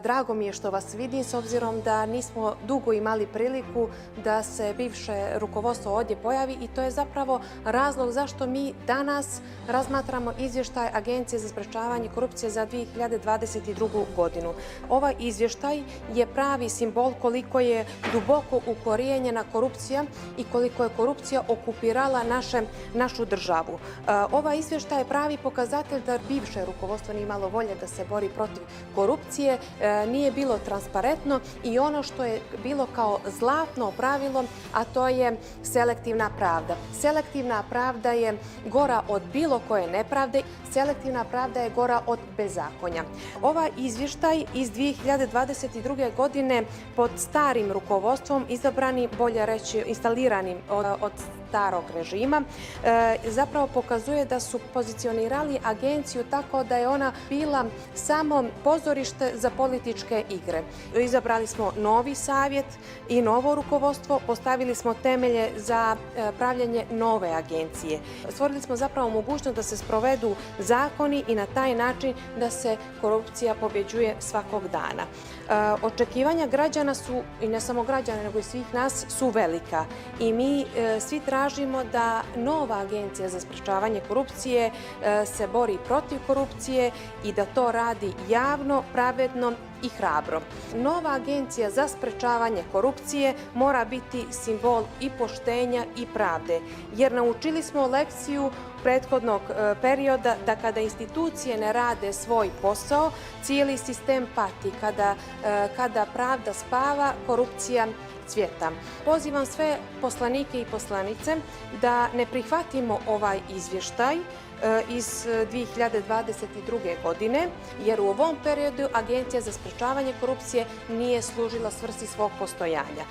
Drago mi je što vas vidim, s obzirom da nismo dugo imali priliku da se bivše rukovodstvo ovdje pojavi i to je zapravo razlog zašto mi danas razmatramo izvještaj Agencije za sprečavanje korupcije za 2022. godinu. Ovaj izvještaj je pravi simbol koliko je duboko ukorijenjena korupcija i koliko je korupcija okupirala našu državu. Ovaj izvještaj je pravi pokazatelj da bivše rukovodstvo nije imalo volje da se bori protiv korupcije, nije bilo transparentno i ono što je bilo kao zlatno pravilo, a to je selektivna pravda. Selektivna pravda je gora od bilo koje nepravde, selektivna pravda je gora od bezakonja. Ovaj izvještaj iz 2022. godine pod starim rukovodstvom, izabrani, bolje reći instaliranim od starog režima, zapravo pokazuje da su pozicionirali agenciju tako da je ona bila samo pozorište za političke igre. Izabrali smo novi savjet i novo rukovodstvo, postavili smo temelje za pravljanje nove agencije. Stvorili smo zapravo mogućnost da se sprovedu zakoni i na taj način da se korupcija pobjeđuje svakog dana. Očekivanja građana su, i ne samo građana, nego i svih nas, su velika. I mi svi tražimo da nova agencija za sprečavanje korupcije se bori protiv korupcije i da to radi javno, pravedno i hrabro. Nova agencija za sprečavanje korupcije mora biti simbol i poštenja i pravde, jer naučili smo lekciju prethodnog perioda da kada institucije ne rade svoj posao, cijeli sistem pati. Kada pravda spava, korupcija cvjeta. Pozivam sve poslanike i poslanice da ne prihvatimo ovaj izvještaj iz 2022. godine, jer u ovom periodu Agencija za sprečavanje korupcije nije služila svrsi svog postojanja.